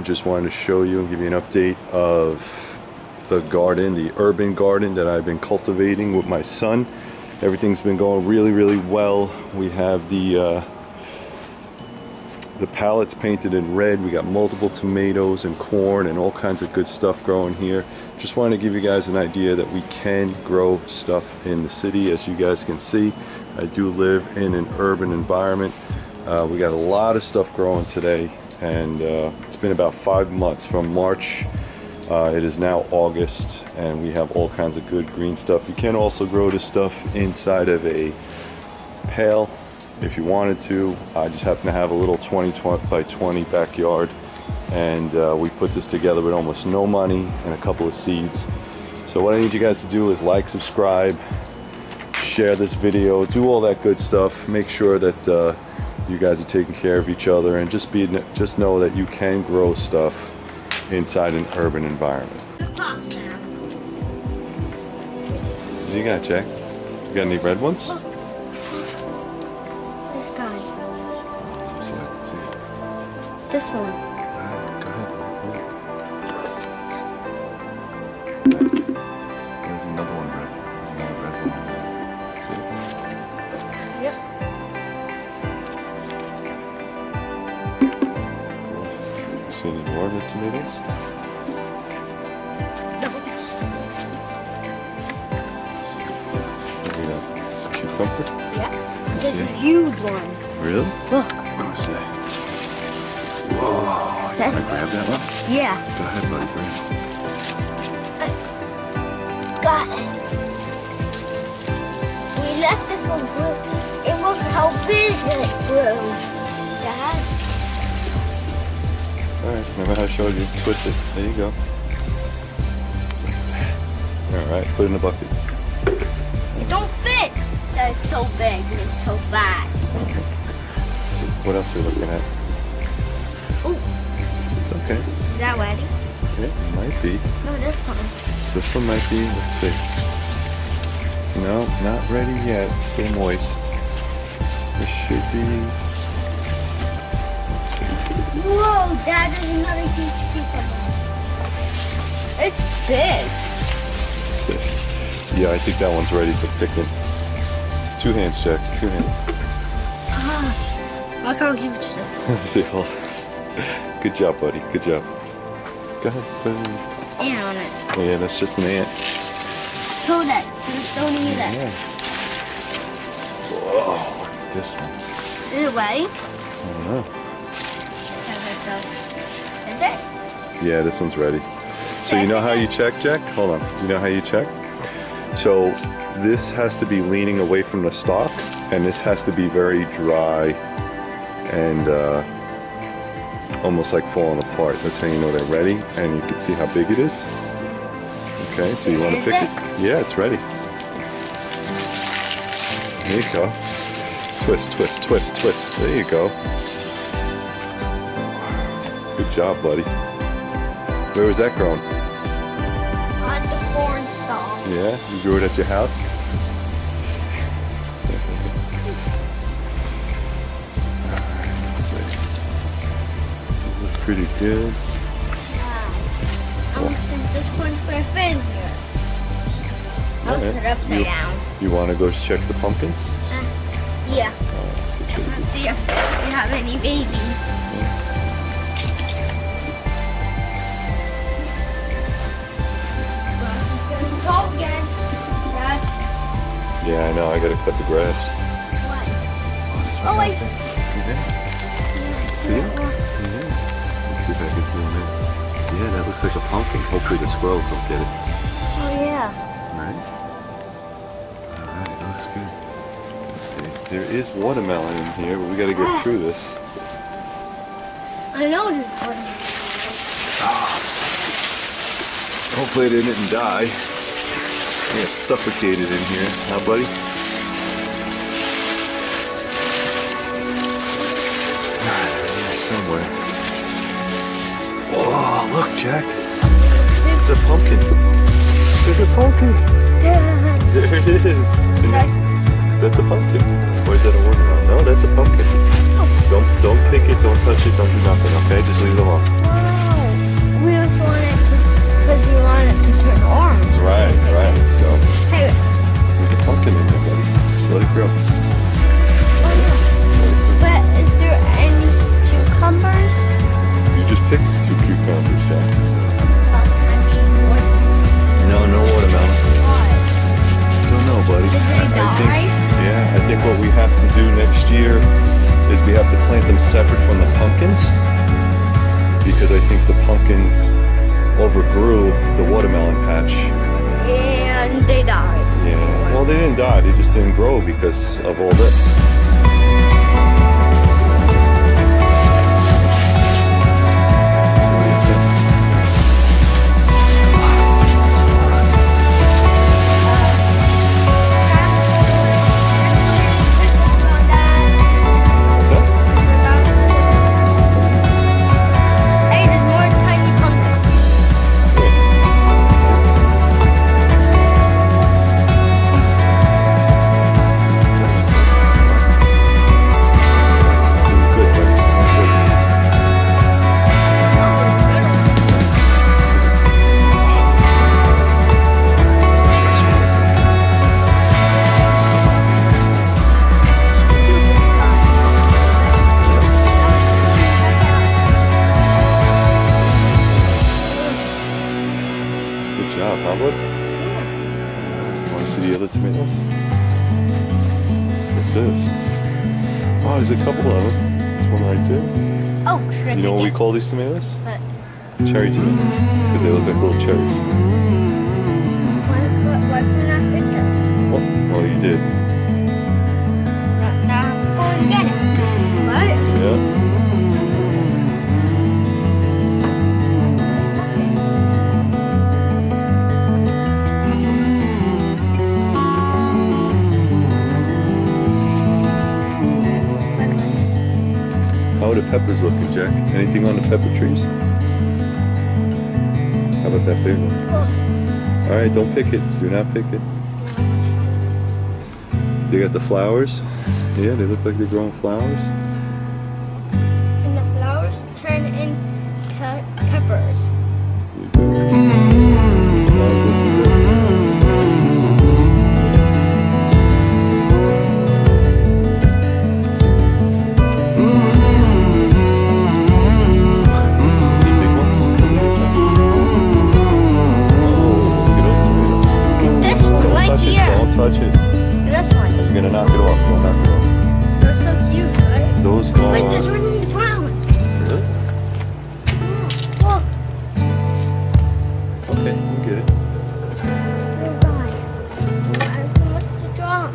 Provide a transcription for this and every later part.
and just wanted to show you and give you an update of the garden, the urban garden that I've been cultivating with my son. Everything's been going really well. We have the pallets painted in red. We got multiple tomatoes and corn and all kinds of good stuff growing here. Just wanted to give you guys an idea that we can grow stuff in the city. As you guys can see, I do live in an urban environment. We got a lot of stuff growing today, and it's been about 5 months from March. It is now August, and we have all kinds of good green stuff. You can also grow this stuff inside of a pail if you wanted to. I just happen to have a little 20 by 20 backyard, and we put this together with almost no money and a couple of seeds. So what I need you guys to do is like, subscribe, share this video, do all that good stuff. Make sure that you guys are taking care of each other, and just know that you can grow stuff inside an urban environment. What do you got, Jack? You got any red ones? Look. This guy. So I can see it. This one. Go ahead. Nice. There's another one red. There's another red one. See it? Yep. You see any more red tomatoes? No. What do we got? This cucumber? Yeah. There's a huge one. Really? Look. Let me see. Whoa. Can I grab that one? Yeah. Go ahead, buddy. Grab it. Got it. We left this one grow. And look how big it grew. Dad? Alright, remember how I showed you? Twist it. There you go. Alright, put it in the bucket. It don't fit. That's so big and it's so fat. What else are we looking at? Ooh. It's okay. Is that ready? Yeah, it might be. No, this one. This one might be. Let's see. No, not ready yet. Stay moist. This should be. Let's see. Whoa, Dad, there's another huge cucumber. It's big. Let's see. Yeah, I think that one's ready to pick it. 2 hands, Jack. 2 hands. Look how huge this is. See, hold on. Good job, buddy. Good job. Go ahead. Put it in. Ant on it. Oh, yeah, that's just an ant. Kill that. Just don't eat it. Yeah. Whoa, look at this one. Is it ready? I don't know. Is it? Yeah, this one's ready. So you know how you check, Jack? Hold on. You know how you check? So this has to be leaning away from the stalk, and this has to be very dry and almost like falling apart. That's how you know they're ready, and you can see how big it is. Okay, so you want to pick it? Yeah, it's ready. There you go. Twist, twist, twist, twist. There you go. Good job, buddy. Where was that grown? On the corn stalk. Yeah, you grew it at your house? Let's see. It looks pretty good. I'm gonna put this one's gonna fit in here. I'll put it upside down. You want to go check the pumpkins? Yeah. Let's get you. Let's see if we have any babies. It's tall again. Dad. Yeah, I know. I gotta cut the grass. What? Oh, wait. See it? Yeah. Let's see if I can zoom in. Yeah, that looks like a pumpkin. Hopefully the squirrels don't get it. Oh, yeah. Right? Alright, that looks good. Let's see. There is watermelon in here, but we gotta get through this. I know there's one. Hopefully they didn't die. They get suffocated in here. Huh, buddy? Somewhere. Oh, look, Jack. It's a pumpkin. There's a pumpkin. There it is. That's a pumpkin. Or is that a watermelon? No, that's a pumpkin. Don't pick it, don't touch it, don't do nothing, okay? Just leave it alone. because we want it to turn orange. Right, right. So Hey, there's a pumpkin in there, buddy. Just let it grow. but is there any cucumbers? You just picked 2 cucumbers, Jack. I mean, what? No, no watermelon. Why? Don't know, buddy. Did they I think what we have to do next year is we have to plant them separate from the pumpkins, because I think the pumpkins overgrew the watermelon patch. And they died. Yeah. Well, they didn't die. They just didn't grow because of all this. Hey, there's more tiny pumpkins. Good job, huh, bud? Want to see the other tomatoes? What's this? Oh, there's a couple of them. This one right there. Oh, shit. You know what we call these tomatoes? What? Cherry tomatoes. Because they look like little cherries. Why can I hit this? Oh, well, you did. Now, forget it. What? Yeah. How are the peppers looking, Jack? Anything on the pepper trees? How about that big one? Alright, don't pick it. Do not pick it. They got the flowers. Yeah, they look like they're growing flowers. And the flowers turn into peppers. Flowers looking good. Any big ones? Oh, look at those tomatoes. Look at this one Don't right touch it. here. Don't touch it. Look at this one. You're gonna knock it off. Don't knock it off. They're so cute, right? Those Like there's are. one in the ground. Really? Look, Okay, you get it. still dry. I must have drawn.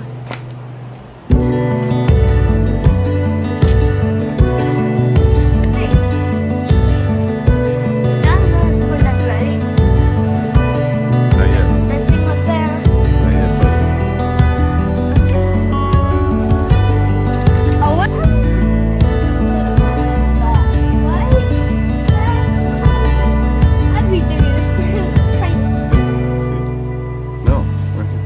Hey. When that's ready, Not yet. that thing up there. Not yet, buddy. Oh, what? I'd be doing it. See? No, right here.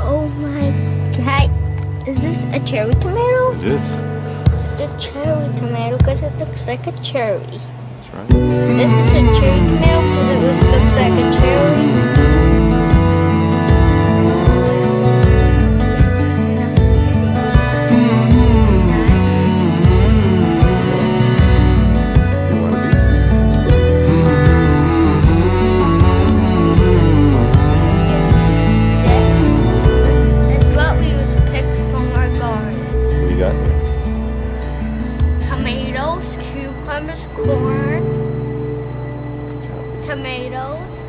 Oh my god. Is this a cherry tomato? It is. It's a cherry tomato because it looks like a cherry. That's right. This is a cherry tomato because it looks like a cherry. Do you want to be? This is what we was picked from our garden. What do you got there? Tomatoes, cucumbers, corn, tomatoes,